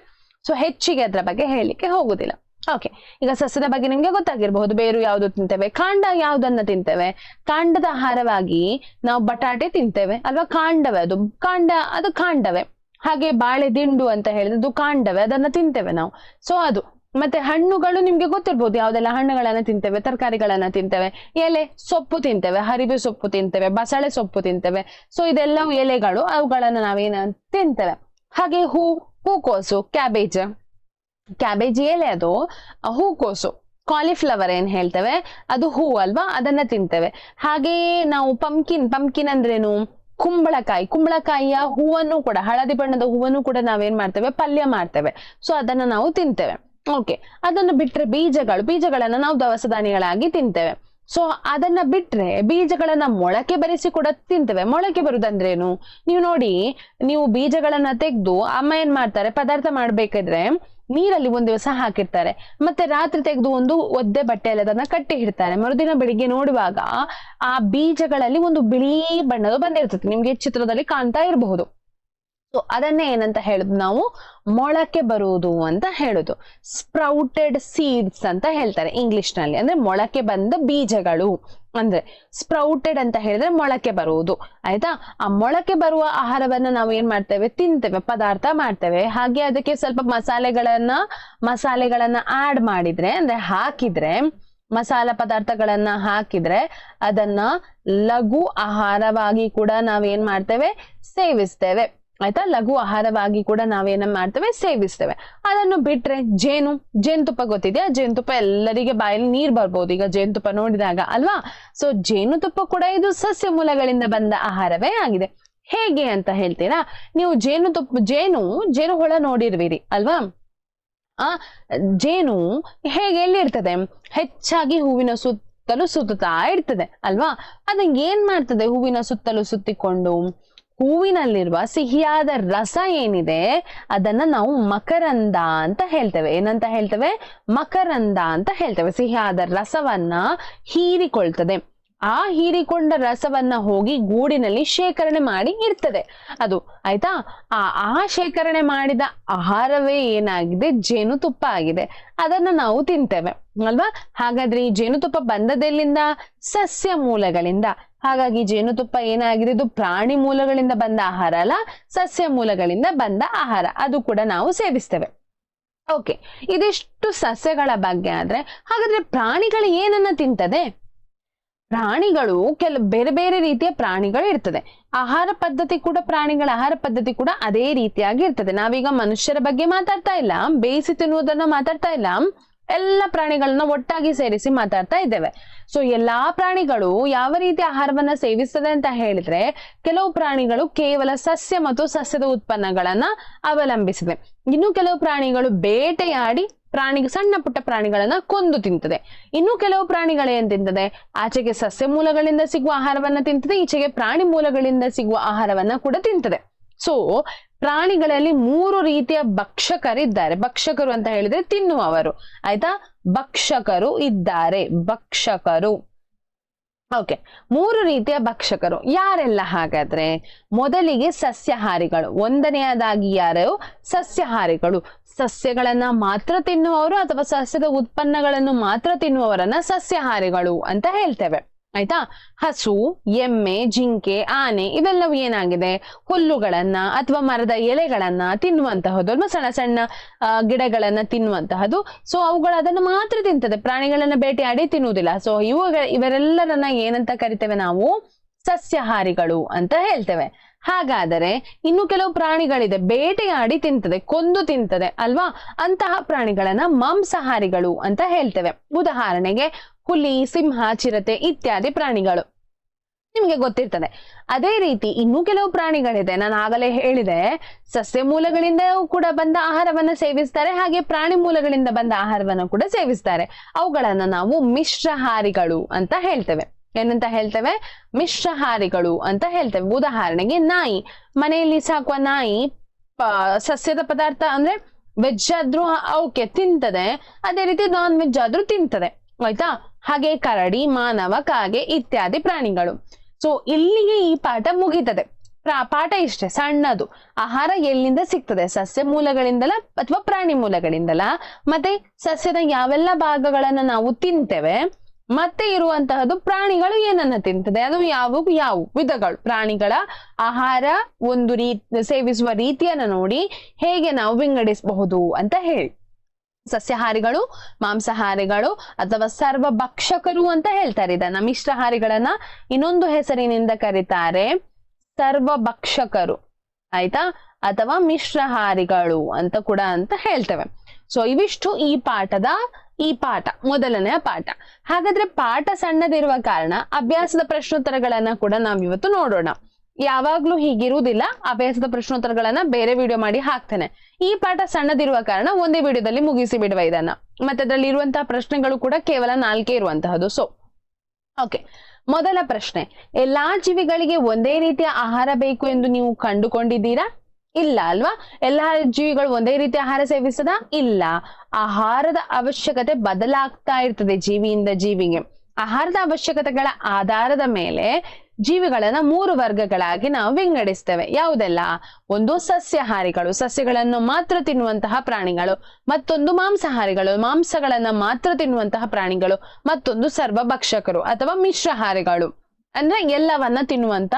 S1: ಸೊ ಹೆಚ್ಚಿಗೆ ಅದ್ರ ಬಗ್ಗೆ ಹೇಳಲಿಕ್ಕೆ ಹೋಗುದಿಲ್ಲ. ಓಕೆ, ಈಗ ಸಸ್ಯದ ಬಗ್ಗೆ ನಿಮ್ಗೆ ಗೊತ್ತಾಗಿರ್ಬಹುದು. ಬೇರು ಯಾವ್ದು ತಿಂತೇವೆ, ಕಾಂಡ ಯಾವ್ದನ್ನ ತಿಂತೇವೆ? ಕಾಂಡದ ಆಹಾರವಾಗಿ ನಾವು ಬಟಾಟೆ ತಿಂತೇವೆ ಅಲ್ವಾ? ಕಾಂಡವೇ ಅದು, ಅದು ಕಾಂಡವೇ. ಹಾಗೆ ಬಾಳೆ ದಿಂಡು ಅಂತ ಹೇಳಿದ್ದು ಕಾಂಡವೇ, ಅದನ್ನ ತಿಂತೇವೆ ನಾವು. ಸೊ ಅದು. ಮತ್ತೆ ಹಣ್ಣುಗಳು ನಿಮ್ಗೆ ಗೊತ್ತಿರ್ಬೋದು ಯಾವ್ದೆಲ್ಲ ಹಣ್ಣುಗಳನ್ನ ತಿಂತೇವೆ, ತರಕಾರಿಗಳನ್ನ ತಿಂತೇವೆ. ಎಲೆ, ಸೊಪ್ಪು ತಿಂತೇವೆ, ಹರಿವೆ ಸೊಪ್ಪು ತಿಂತೇವೆ, ಬಸಳೆ ಸೊಪ್ಪು ತಿಂತೇವೆ. ಸೊ ಇದೆಲ್ಲವೂ ಎಲೆಗಳು, ಅವುಗಳನ್ನ ನಾವೇನ ತಿಂತೇವೆ. ಹಾಗೆ ಹೂಕೋಸು, ಕ್ಯಾಬೇಜ್ ಎಲೆ, ಅದು ಹೂಕೋಸು. ಕಾಲಿಫ್ಲವರ್ ಏನ್ ಹೇಳ್ತೇವೆ ಅದು ಹೂ ಅಲ್ವಾ, ಅದನ್ನ ತಿಂತೇವೆ. ಹಾಗೆಯೇ ನಾವು ಪಂಪ್ಕಿನ್ ಅಂದ್ರೇನು? ಕುಂಬಳಕಾಯಿಯ ಹೂವನ್ನು ಕೂಡ, ಹಳದಿ ಬಣ್ಣದ ಹೂವನ್ನು ಕೂಡ ನಾವೇನ್ ಮಾಡ್ತೇವೆ? ಪಲ್ಯ ಮಾಡ್ತೇವೆ. ಸೊ ಅದನ್ನ ನಾವು ತಿಂತೇವೆ. ಓಕೆ, ಅದನ್ನು ಬಿಟ್ರೆ ಬೀಜಗಳನ್ನ ನಾವು ದವಸ ಧಾನ್ಯಗಳಾಗಿ ತಿಂತೇವೆ. ಸೊ ಅದನ್ನ ಬಿಟ್ರೆ ಬೀಜಗಳನ್ನ ಮೊಳಕೆ ಬರಿಸಿ ಕೂಡ ತಿಂತೇವೆ. ಮೊಳಕೆ ಬರುದಂದ್ರೇನು? ನೀವು ನೋಡಿ, ನೀವು ಬೀಜಗಳನ್ನ ತೆಗೆದು ಅಮ್ಮ ಏನ್ ಮಾಡ್ತಾರೆ, ಪದಾರ್ಥ ಮಾಡ್ಬೇಕಾದ್ರೆ ನೀರಲ್ಲಿ 1 ದಿವಸ ಹಾಕಿರ್ತಾರೆ, ಮತ್ತೆ ರಾತ್ರಿ ತೆಗೆದು ಒಂದು ಒದ್ದೆ ಬಟ್ಟೆಯಲ್ಲಿ ಅದನ್ನ ಕಟ್ಟಿ ಇಡ್ತಾರೆ. ಮರುದಿನ ಬೆಳಿಗ್ಗೆ ನೋಡುವಾಗ ಆ ಬೀಜಗಳಲ್ಲಿ ಒಂದು ಬಿಳಿ ಬಣ್ಣದ ಬಂದಿರ್ತದೆ, ನಿಮ್ಗೆ ಚಿತ್ರದಲ್ಲಿ ಕಾಣ್ತಾ ಇರಬಹುದು. ಸೊ ಅದನ್ನೇ ಏನಂತ ಹೇಳುದು ನಾವು? ಮೊಳಕೆ ಬರುವುದು ಅಂತ ಹೇಳುದು. ಸ್ಪ್ರೌಟೆಡ್ ಸೀಡ್ಸ್ ಅಂತ ಹೇಳ್ತಾರೆ ಇಂಗ್ಲಿಷ್ ನಲ್ಲಿ. ಅಂದ್ರೆ ಮೊಳಕೆ ಬಂದ ಬೀಜಗಳು ಅಂದ್ರೆ ಸ್ಪ್ರೌಟೆಡ್ ಅಂತ ಹೇಳಿದ್ರೆ ಮೊಳಕೆ ಬರುವುದು. ಆಯ್ತಾ? ಆ ಮೊಳಕೆ ಬರುವ ಆಹಾರವನ್ನ ನಾವು ಏನ್ ಮಾಡ್ತೇವೆ? ತಿಂತೇವೆ, ಪದಾರ್ಥ ಮಾಡ್ತೇವೆ. ಹಾಗೆ ಅದಕ್ಕೆ ಸ್ವಲ್ಪ ಮಸಾಲೆಗಳನ್ನ ಆಡ್ ಮಾಡಿದ್ರೆ, ಅಂದ್ರೆ ಹಾಕಿದ್ರೆ, ಮಸಾಲ ಪದಾರ್ಥಗಳನ್ನ ಹಾಕಿದ್ರೆ ಅದನ್ನ ಲಘು ಆಹಾರವಾಗಿ ಕೂಡ ನಾವೇನ್ ಮಾಡ್ತೇವೆ? ಸೇವಿಸ್ತೇವೆ. ಆಯ್ತಾ? ಲಘು ಆಹಾರವಾಗಿ ಕೂಡ ನಾವೇನ ಮಾಡ್ತೇವೆ? ಸೇವಿಸ್ತೇವೆ. ಅದನ್ನು ಬಿಟ್ರೆ ಜೇನುತುಪ್ಪ ಗೊತ್ತಿದೆಯಾ? ಜೇನುತುಪ್ಪ ಎಲ್ಲರಿಗೆ ಬಾಯಲ್ಲಿ ನೀರ್ ಬರ್ಬೋದು ಈಗ ಜೇನುತುಪ್ಪ ನೋಡಿದಾಗ ಅಲ್ವಾ? ಸೊ ಜೇನುತುಪ್ಪ ಕೂಡ ಇದು ಸಸ್ಯ ಮೂಲಗಳಿಂದ ಬಂದ ಆಹಾರವೇ ಆಗಿದೆ. ಹೇಗೆ ಅಂತ ಹೇಳ್ತೀರಾ? ನೀವು ಜೇನು ಹುಳ ನೋಡಿರ್ತೀರಿ ಅಲ್ವಾ? ಜೇನು ಹೇಗೆ ಎಲ್ಲಿರ್ತದೆ? ಹೆಚ್ಚಾಗಿ ಹೂವಿನ ಸುತ್ತಲೂ ಸುತ್ತಾ ಇರ್ತದೆ ಅಲ್ವಾ? ಅದನ್ನ ಏನ್ ಮಾಡ್ತದೆ? ಹೂವಿನ ಸುತ್ತಲೂ ಸುತ್ತಿಕೊಂಡು ಹೂವಿನಲ್ಲಿರುವ ಸಿಹಿಯಾದ ರಸ ಏನಿದೆ ಅದನ್ನ ನಾವು ಮಕರಂದ ಅಂತ ಹೇಳ್ತೇವೆ. ಏನಂತ ಹೇಳ್ತೇವೆ? ಮಕರಂದ ಅಂತ ಹೇಳ್ತೇವೆ. ಸಿಹಿಯಾದ ರಸವನ್ನ ಹೀರಿಕೊಳ್ತದೆ. ಆ ಹೀರಿಕೊಂಡ ರಸವನ್ನ ಹೋಗಿ ಗೂಡಿನಲ್ಲಿ ಶೇಖರಣೆ ಮಾಡಿ ಇರ್ತದೆ ಅದು. ಆಯ್ತಾ? ಆ ಶೇಖರಣೆ ಮಾಡಿದ ಆಹಾರವೇ ಏನಾಗಿದೆ? ಜೇನುತುಪ್ಪ ಆಗಿದೆ. ಅದನ್ನ ನಾವು ತಿಂತೇವೆ ಅಲ್ವಾ? ಹಾಗಾದ್ರೆ ಈ ಜೇನುತುಪ್ಪ ಬಂದದೆಲ್ಲಿಂದ? ಸಸ್ಯ ಮೂಲಗಳಿಂದ. ಹಾಗಾಗಿ ಜೇನುತುಪ್ಪ ಏನಾಗಿದೆ? ಇದು ಪ್ರಾಣಿ ಮೂಲಗಳಿಂದ ಬಂದ ಆಹಾರ ಅಲ್ಲ, ಸಸ್ಯ ಮೂಲಗಳಿಂದ ಬಂದ ಆಹಾರ. ಅದು ಕೂಡ ನಾವು ಸೇವಿಸ್ತೇವೆ. ಓಕೆ, ಇದಿಷ್ಟು ಸಸ್ಯಗಳ ಬಗ್ಗೆ ಆದ್ರೆ, ಹಾಗಾದ್ರೆ ಪ್ರಾಣಿಗಳು ಏನನ್ನ ತಿಂತದೆ? ಪ್ರಾಣಿಗಳು ಬೇರೆ ಬೇರೆ ರೀತಿಯ ಪ್ರಾಣಿಗಳು ಇರ್ತದೆ. ಆಹಾರ ಪದ್ಧತಿ ಕೂಡ, ಪ್ರಾಣಿಗಳ ಆಹಾರ ಪದ್ಧತಿ ಕೂಡ ಅದೇ ರೀತಿಯಾಗಿ ಇರ್ತದೆ. ನಾವೀಗ ಮನುಷ್ಯರ ಬಗ್ಗೆ ಮಾತಾಡ್ತಾ ಇಲ್ಲ, ಬೇಯಿಸಿ ತಿನ್ನುವುದನ್ನ ಮಾತಾಡ್ತಾ ಇಲ್ಲ. ಎಲ್ಲ ಪ್ರಾಣಿಗಳನ್ನ ಒಟ್ಟಾಗಿ ಸೇರಿಸಿ ಮಾತಾಡ್ತಾ ಇದ್ದೇವೆ. ಸೊ ಎಲ್ಲಾ ಪ್ರಾಣಿಗಳು ಯಾವ ರೀತಿ ಆಹಾರವನ್ನ ಸೇವಿಸ್ತದೆ ಅಂತ ಹೇಳಿದ್ರೆ, ಕೆಲವು ಪ್ರಾಣಿಗಳು ಕೇವಲ ಸಸ್ಯ ಮತ್ತು ಸಸ್ಯದ ಉತ್ಪನ್ನಗಳನ್ನ ಅವಲಂಬಿಸಿದೆ. ಇನ್ನು ಕೆಲವು ಪ್ರಾಣಿಗಳು ಬೇಟೆಯಾಡಿ ಸಣ್ಣ ಪುಟ್ಟ ಪ್ರಾಣಿಗಳನ್ನ ಕೊಂದು ತಿಂತದೆ. ಇನ್ನು ಕೆಲವು ಪ್ರಾಣಿಗಳು ಏನ್ ತಿಂತದೆ, ಆಚೆಗೆ ಸಸ್ಯ ಮೂಲಗಳಿಂದ ಸಿಗುವ ಆಹಾರವನ್ನ ತಿಂತದೆ, ಈಚೆಗೆ ಪ್ರಾಣಿ ಮೂಲಗಳಿಂದ ಸಿಗುವ ಆಹಾರವನ್ನ ಕೂಡ ತಿಂತದೆ. ಸೊ ಪ್ರಾಣಿಗಳಲ್ಲಿ 3 ರೀತಿಯ ಭಕ್ಷಕರಿದ್ದಾರೆ. ಭಕ್ಷಕರು ಅಂತ ಹೇಳಿದ್ರೆ ತಿನ್ನುವವರು, ಆಯ್ತಾ? ಭಕ್ಷಕರು ಇದ್ದಾರೆ, ಭಕ್ಷಕರು. ಓಕೆ, 3 ರೀತಿಯ ಭಕ್ಷಕರು ಯಾರೆಲ್ಲ ಹಾಗಾದ್ರೆ? ಮೊದಲಿಗೆ ಸಸ್ಯಾಹಾರಿಗಳು. ಒಂದನೆಯದಾಗಿ ಯಾರು? ಸಸ್ಯಾಹಾರಿಗಳು. ಸಸ್ಯಗಳನ್ನ ಮಾತ್ರ ತಿನ್ನುವವರು ಅಥವಾ ಸಸ್ಯದ ಉತ್ಪನ್ನಗಳನ್ನು ಮಾತ್ರ ತಿನ್ನುವವರನ್ನ ಸಸ್ಯಾಹಾರಿಗಳು ಅಂತ ಹೇಳ್ತೇವೆ, ಆಯ್ತಾ? ಹಸು, ಎಮ್ಮೆ, ಜಿಂಕೆ, ಆನೆ ಇವೆಲ್ಲವೂ ಏನಾಗಿದೆ, ಹುಲ್ಲುಗಳನ್ನ ಅಥವಾ ಮರದ ಎಲೆಗಳನ್ನ ತಿನ್ನುವಂತಹದ್ದು, ಅಲ್ವಾ? ಸಣ್ಣ ಸಣ್ಣ ಗಿಡಗಳನ್ನ ತಿನ್ನುವಂತಹದ್ದು. ಸೊ ಅವುಗಳು ಅದನ್ನು ಮಾತ್ರ ತಿಂತದೆ, ಪ್ರಾಣಿಗಳನ್ನ ಬೇಟೆಯಾಡಿ ತಿನ್ನುವುದಿಲ್ಲ. ಸೊ ಇವರೆಲ್ಲರನ್ನ ಏನಂತ ಕರಿತೇವೆ ನಾವು? ಸಸ್ಯಾಹಾರಿಗಳು ಅಂತ ಹೇಳ್ತೇವೆ. ಹಾಗಾದರೆ ಇನ್ನು ಕೆಲವು ಪ್ರಾಣಿಗಳಿದೆ, ಬೇಟೆಯಾಡಿ ತಿಂತದೆ, ಕೊಂದು ತಿಂತದೆ, ಅಲ್ವಾ? ಅಂತಹ ಪ್ರಾಣಿಗಳನ್ನ ಮಾಂಸಾಹಾರಿಗಳು ಅಂತ ಹೇಳ್ತೇವೆ. ಉದಾಹರಣೆಗೆ ಹುಲಿ, ಸಿಂಹ, ಚಿರತೆ ಇತ್ಯಾದಿ ಪ್ರಾಣಿಗಳು ನಿಮ್ಗೆ ಗೊತ್ತಿರ್ತದೆ. ಅದೇ ರೀತಿ ಇನ್ನು ಕೆಲವು ಪ್ರಾಣಿಗಳಿದೆ, ನಾನು ಆಗಲೇ ಹೇಳಿದೆ, ಸಸ್ಯ ಮೂಲಗಳಿಂದ ಕೂಡ ಬಂದ ಆಹಾರವನ್ನ ಸೇವಿಸ್ತಾರೆ, ಹಾಗೆ ಪ್ರಾಣಿ ಮೂಲಗಳಿಂದ ಬಂದ ಆಹಾರವನ್ನ ಕೂಡ ಸೇವಿಸ್ತಾರೆ. ಅವುಗಳನ್ನ ನಾವು ಮಿಶ್ರಹಾರಿಗಳು ಅಂತ ಹೇಳ್ತೇವೆ. ಏನಂತ ಹೇಳ್ತೇವೆ? ಮಿಶ್ರಹಾರಿಗಳು ಅಂತ ಹೇಳ್ತೇವೆ. ಉದಾಹರಣೆಗೆ ನಾಯಿ, ಮನೆಯಲ್ಲಿ ಸಾಕುವ ನಾಯಿ ಸಸ್ಯದ ಪದಾರ್ಥ ಅಂದ್ರೆ ವೆಜ್ ಆದ್ರೂ ಓಕೆ ತಿಂತದೆ, ಅದೇ ರೀತಿ ನಾನ್ ವೆಜ್ ಆದ್ರೂ ತಿಂತದೆ, ಆಯ್ತಾ? ಹಾಗೆ ಕರಡಿ, ಮಾನವ, ಕಾಗೆ ಇತ್ಯಾದಿ ಪ್ರಾಣಿಗಳು. ಸೊ ಇಲ್ಲಿಗೆ ಈ ಪಾಠ ಮುಗೀತದೆ. ಪಾಠ ಇಷ್ಟೇ, ಸಣ್ಣದು. ಆಹಾರ ಎಲ್ಲಿಂದ ಸಿಗ್ತದೆ? ಸಸ್ಯ ಮೂಲಗಳಿಂದಲ ಅಥವಾ ಪ್ರಾಣಿ ಮೂಲಗಳಿಂದಲ? ಮತ್ತೆ ಸಸ್ಯದ ಯಾವೆಲ್ಲ ಭಾಗಗಳನ್ನ ನಾವು ತಿಂತೇವೆ, ಮತ್ತೆ ಇರುವಂತಹದ್ದು ಪ್ರಾಣಿಗಳು ಏನನ್ನ ತಿಂತದೆ, ಅದು ಯಾವ ವಿಧಗಳು, ಪ್ರಾಣಿಗಳ ಆಹಾರ ಒಂದು ಸೇವಿಸುವ ರೀತಿಯನ್ನ ನೋಡಿ ಹೇಗೆ ನಾವು ವಿಂಗಡಿಸಬಹುದು ಅಂತ ಹೇಳಿ. ಸಸ್ಯಾಹಾರಿಗಳು, ಮಾಂಸಾಹಾರಿಗಳು ಅಥವಾ ಸರ್ವಭಕ್ಷಕರು ಅಂತ ಹೇಳ್ತಾರೆ. ಇದನ್ನ ಮಿಶ್ರಹಾರಿಗಳನ್ನ ಇನ್ನೊಂದು ಹೆಸರಿನಿಂದ ಕರೀತಾರೆ ಸರ್ವಭಕ್ಷಕರು, ಆಯ್ತಾ? ಅಥವಾ ಮಿಶ್ರಹಾರಿಗಳು ಅಂತ ಕೂಡ ಅಂತ ಹೇಳ್ತೇವೆ. ಸೊ ಇವಿಷ್ಟು ಈ ಪಾಠ ಮೊದಲನೆಯ ಪಾಠ. ಹಾಗಾದ್ರೆ ಪಾಠ ಸಣ್ಣದಿರುವ ಕಾರಣ ಅಭ್ಯಾಸದ ಪ್ರಶ್ನೋತ್ತರಗಳನ್ನ ಕೂಡ ನಾವಿವತ್ತು ನೋಡೋಣ. ಯಾವಾಗ್ಲೂ ಹೀಗಿರುವುದಿಲ್ಲ, ಅಭ್ಯಾಸದ ಪ್ರಶ್ನೋತ್ತರಗಳನ್ನ ಬೇರೆ ವಿಡಿಯೋ ಮಾಡಿ ಹಾಕ್ತೇನೆ. ಈ ಪಾಠ ಸಣ್ಣದಿರುವ ಕಾರಣ ಒಂದೇ ವಿಡಿಯೋದಲ್ಲಿ ಮುಗಿಸಿ ಬಿಡುವ ಇದನ್ನ. ಮತ್ತೆ ಅದರಲ್ಲಿ ಇರುವಂತಹ ಪ್ರಶ್ನೆಗಳು ಕೂಡ ಕೇವಲ 4 ಇರುವಂತಹದ್ದು. ಸೊ ಓಕೆ, ಮೊದಲ ಪ್ರಶ್ನೆ, ಎಲ್ಲಾ ಜೀವಿಗಳಿಗೆ ಒಂದೇ ರೀತಿಯ ಆಹಾರ ಬೇಕು ಎಂದು ನೀವು ಕಂಡುಕೊಂಡಿದ್ದೀರಾ? ಇಲ್ಲ ಅಲ್ವಾ? ಎಲ್ಲಾ ಜೀವಿಗಳು ಒಂದೇ ರೀತಿ ಆಹಾರ ಸೇವಿಸದ? ಇಲ್ಲ. ಆಹಾರದ ಅವಶ್ಯಕತೆ ಬದಲಾಗ್ತಾ ಇರ್ತದೆ ಜೀವಿಯಿಂದ ಜೀವಿಗೆ. ಆಹಾರದ ಅವಶ್ಯಕತೆಗಳ ಆಧಾರದ ಮೇಲೆ ಜೀವಿಗಳನ್ನ 3 ವರ್ಗಗಳಾಗಿ ನಾವು ವಿಂಗಡಿಸ್ತೇವೆ. ಯಾವುದೆಲ್ಲ? ಒಂದು ಸಸ್ಯಾಹಾರಿಗಳು, ಸಸ್ಯಗಳನ್ನು ಮಾತ್ರ ತಿನ್ನುವಂತಹ ಪ್ರಾಣಿಗಳು. ಮತ್ತೊಂದು ಮಾಂಸಾಹಾರಿಗಳು, ಮಾಂಸಗಳನ್ನ ಮಾತ್ರ ತಿನ್ನುವಂತಹ ಪ್ರಾಣಿಗಳು. ಮತ್ತೊಂದು ಸರ್ವಭಕ್ಷಕರು ಅಥವಾ ಮಿಶ್ರಹಾರಿಗಳು, ಅಂದ್ರೆ ಎಲ್ಲವನ್ನ ತಿನ್ನುವಂತ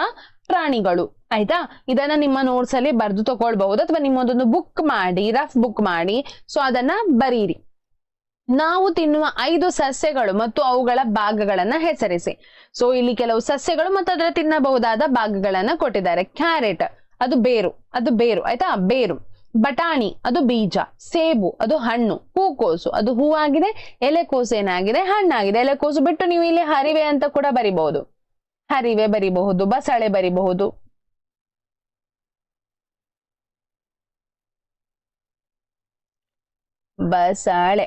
S1: ಪ್ರಾಣಿಗಳು, ಆಯ್ತಾ? ಇದನ್ನ ನಿಮ್ಮ ನೋಟ್ಸ್ ಅಲ್ಲಿ ಬರೆದು ತಗೊಳ್ಬಹುದು, ಅಥವಾ ನಿಮ್ಮದೊಂದು ಬುಕ್ ಮಾಡಿ, ರಫ್ ಬುಕ್ ಮಾಡಿ, ಸೊ ಅದನ್ನ ಬರೀರಿ. ನಾವು ತಿನ್ನುವ 5 ಸಸ್ಯಗಳು ಮತ್ತು ಅವುಗಳ ಭಾಗಗಳನ್ನ ಹೆಸರಿಸಿ. ಸೊ ಇಲ್ಲಿ ಕೆಲವು ಸಸ್ಯಗಳು ಮತ್ತು ಅದರ ತಿನ್ನಬಹುದಾದ ಭಾಗಗಳನ್ನ ಕೊಟ್ಟಿದ್ದಾರೆ. ಕ್ಯಾರೆಟ್ ಅದು ಬೇರು, ಆಯ್ತಾ? ಬೇರು. ಬಟಾಣಿ ಅದು ಬೀಜ. ಸೇಬು ಅದು ಹಣ್ಣು. ಹೂಕೋಸು ಅದು ಹೂವಾಗಿದೆ. ಎಲೆಕೋಸು ಏನಾಗಿದೆ? ಹಣ್ಣಾಗಿದೆ. ಎಲೆಕೋಸು ಬಿಟ್ಟು ನೀವು ಇಲ್ಲಿ ಹರಿವೆ ಅಂತ ಕೂಡ ಬರಿಬಹುದು. ಹರಿವೆ ಬರಿಬಹುದು, ಬಸಳೆ ಬರಿಬಹುದು. ಬಸಳೆ,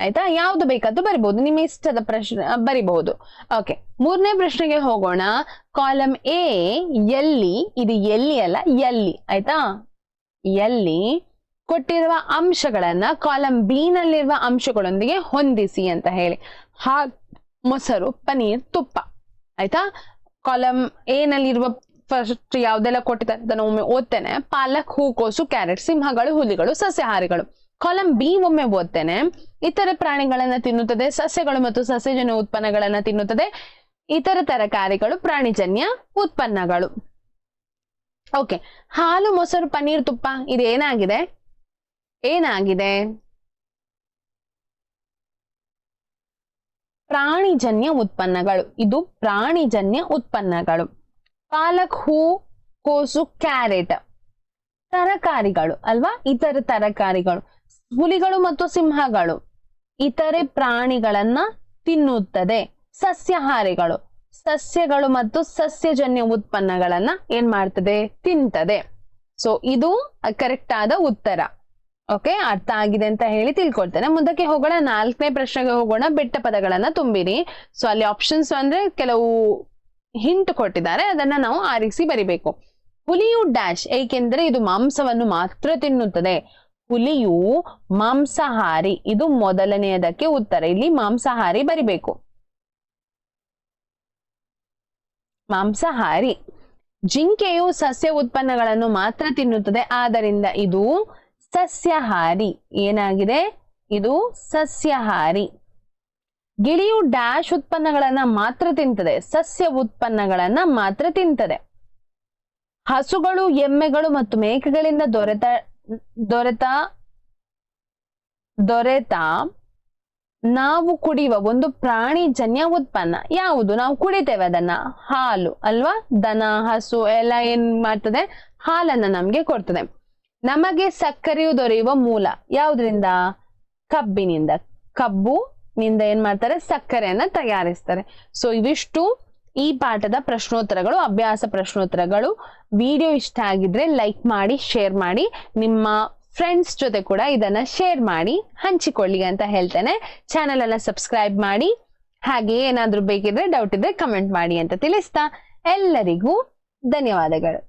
S1: ಆಯ್ತಾ? ಯಾವ್ದು ಬೇಕಾದ್ರೂ ಬರಿಬಹುದು, ನಿಮ್ಮ ಇಷ್ಟದ ಪ್ರಶ್ನೆ ಬರಿಬಹುದು. ಓಕೆ, 3ನೇ ಪ್ರಶ್ನೆಗೆ ಹೋಗೋಣ. ಕಾಲಂ ಎ ಎಲ್ಲಿ, ಇದು ಎಲ್ಲಿ ಅಲ್ಲ ಎಲ್ಲಿ, ಆಯ್ತಾ? ಎಲ್ಲಿ ಕೊಟ್ಟಿರುವ ಅಂಶಗಳನ್ನ ಕಾಲಂ ಬಿ ನಲ್ಲಿರುವ ಅಂಶಗಳೊಂದಿಗೆ ಹೊಂದಿಸಿ ಅಂತ ಹೇಳಿ. ಮೊಸರು, ಪನೀರ್, ತುಪ್ಪ, ಆಯ್ತಾ? ಕಾಲಂ ಎ ನಲ್ಲಿರುವ ಫಸ್ಟ್ ಯಾವ್ದೆಲ್ಲ ಕೊಟ್ಟಿದ್ದಾರೆ ಅದನ್ನ ಒಮ್ಮೆ ಓದ್ತೇನೆ. ಪಾಲಕ್, ಹೂಕೋಸು, ಕ್ಯಾರೆಟ್, ಸಿಂಹಗಳು, ಹುಲಿಗಳು, ಸಸ್ಯಾಹಾರಿಗಳು. ಕಾಲಂ ಬಿ ಒಮ್ಮೆ ಓದ್ತೇನೆ. ಇತರ ಪ್ರಾಣಿಗಳನ್ನ ತಿನ್ನುತ್ತದೆ, ಸಸ್ಯಗಳು ಮತ್ತು ಸಸ್ಯಜನ್ಯ ಉತ್ಪನ್ನಗಳನ್ನ ತಿನ್ನುತ್ತದೆ. ಇತರ ತರಕಾರಿಗಳು, ಪ್ರಾಣಿಜನ್ಯ ಉತ್ಪನ್ನಗಳು. ಓಕೆ, ಹಾಲು, ಮೊಸರು, ಪನೀರ್, ತುಪ್ಪ ಇದೇನಾಗಿದೆ? ಏನಾಗಿದೆ? ಪ್ರಾಣಿಜನ್ಯ ಉತ್ಪನ್ನಗಳು. ಇದು ಪ್ರಾಣಿಜನ್ಯ ಉತ್ಪನ್ನಗಳು. ಪಾಲಕ್, ಹೂ, ಕೋಸು, ಕ್ಯಾರೆಟ್ ತರಕಾರಿಗಳು ಅಲ್ವಾ? ಇತರ ತರಕಾರಿಗಳು. ಹುಲಿಗಳು ಮತ್ತು ಸಿಂಹಗಳು ಇತರೆ ಪ್ರಾಣಿಗಳನ್ನ ತಿನ್ನುತ್ತದೆ. ಸಸ್ಯಾಹಾರಿಗಳು ಸಸ್ಯಗಳು ಮತ್ತು ಸಸ್ಯಜನ್ಯ ಉತ್ಪನ್ನಗಳನ್ನ ಏನ್ ಮಾಡ್ತದೆ, ತಿಂತದೆ. ಸೊ ಇದು ಕರೆಕ್ಟ್ ಆದ ಉತ್ತರ. ಓಕೆ, ಅರ್ಥ ಆಗಿದೆ ಅಂತ ಹೇಳಿ ತಿಳ್ಕೊಳ್ತೇನೆ. ಮುಂದಕ್ಕೆ ಹೋಗೋಣ, 4ನೇ ಪ್ರಶ್ನೆಗೆ ಹೋಗೋಣ. ಬೆಟ್ಟ ಪದಗಳನ್ನ ತುಂಬಿರಿ. ಸೊ ಅಲ್ಲಿ ಆಪ್ಷನ್ಸ್ ಅಂದ್ರೆ ಕೆಲವು ಹಿಂಟ್ ಕೊಟ್ಟಿದ್ದಾರೆ, ಅದನ್ನ ನಾವು ಆರಿಸಿ ಬರಿಬೇಕು. ಹುಲಿಯು ಡ್ಯಾಶ್, ಏಕೆಂದ್ರೆ ಇದು ಮಾಂಸವನ್ನು ಮಾತ್ರ ತಿನ್ನುತ್ತದೆ. ಹುಲಿಯು ಮಾಂಸಾಹಾರಿ, ಇದು ಮೊದಲನೆಯದಕ್ಕೆ ಉತ್ತರ. ಇಲ್ಲಿ ಮಾಂಸಾಹಾರಿ ಬರಿಬೇಕು, ಮಾಂಸಾಹಾರಿ. ಜಿಂಕೆಯು ಸಸ್ಯ ಉತ್ಪನ್ನಗಳನ್ನು ಮಾತ್ರ ತಿನ್ನುತ್ತದೆ, ಆದ್ದರಿಂದ ಇದು ಸಸ್ಯಾಹಾರಿ. ಏನಾಗಿದೆ, ಇದು ಸಸ್ಯಾಹಾರಿ. ಗಿಳಿಯು ಡ್ಯಾಶ್ ಉತ್ಪನ್ನಗಳನ್ನ ಮಾತ್ರ ತಿಂತದೆ, ಸಸ್ಯ ಉತ್ಪನ್ನಗಳನ್ನ ಮಾತ್ರ ತಿಂತದೆ. ಹಸುಗಳು, ಎಮ್ಮೆಗಳು ಮತ್ತು ಮೇಕೆಗಳಿಂದ ದೊರೆತ ನಾವು ಕುಡಿಯುವ ಒಂದು ಪ್ರಾಣಿಜನ್ಯ ಉತ್ಪನ್ನ ಯಾವುದು? ನಾವು ಕುಡಿತೇವೆ ಅದನ್ನ, ಹಾಲು ಅಲ್ವಾ. ದನ, ಹಸು ಎಲ್ಲ ಏನ್ ಮಾಡ್ತದೆ, ಹಾಲನ್ನ ನಮ್ಗೆ ಕೊಡ್ತದೆ. ನಮಗೆ ಸಕ್ಕರೆಯು ದೊರೆಯುವ ಮೂಲ ಯಾವ್ದ್ರಿಂದ? ಕಬ್ಬಿನಿಂದ. ಕಬ್ಬುನಿಂದ ಏನ್ ಮಾಡ್ತಾರೆ, ಸಕ್ಕರೆಯನ್ನ ತಯಾರಿಸ್ತಾರೆ. ಸೊ ಇವಿಷ್ಟು ಈ ಪಾಠದ ಪ್ರಶ್ನೋತ್ತರಗಳು, ಅಭ್ಯಾಸ ಪ್ರಶ್ನೋತ್ತರಗಳು. ವಿಡಿಯೋ ಇಷ್ಟ ಆಗಿದ್ರೆ ಲೈಕ್ ಮಾಡಿ, ಶೇರ್ ಮಾಡಿ, ನಿಮ್ಮ ಫ್ರೆಂಡ್ಸ್ ಜೊತೆ ಕೂಡ ಇದನ್ನ ಶೇರ್ ಮಾಡಿ ಹಂಚಿಕೊಳ್ಳಿ ಅಂತ ಹೇಳ್ತೇನೆ. ಚಾನೆಲ್ ಅನ್ನ ಸಬ್ಸ್ಕ್ರೈಬ್ ಮಾಡಿ, ಹಾಗೆ ಏನಾದ್ರೂ ಬೇಕಿದ್ರೆ, ಡೌಟ್ ಇದ್ರೆ ಕಮೆಂಟ್ ಮಾಡಿ ಅಂತ ತಿಳಿಸ್ತಾ ಎಲ್ಲರಿಗೂ ಧನ್ಯವಾದಗಳು.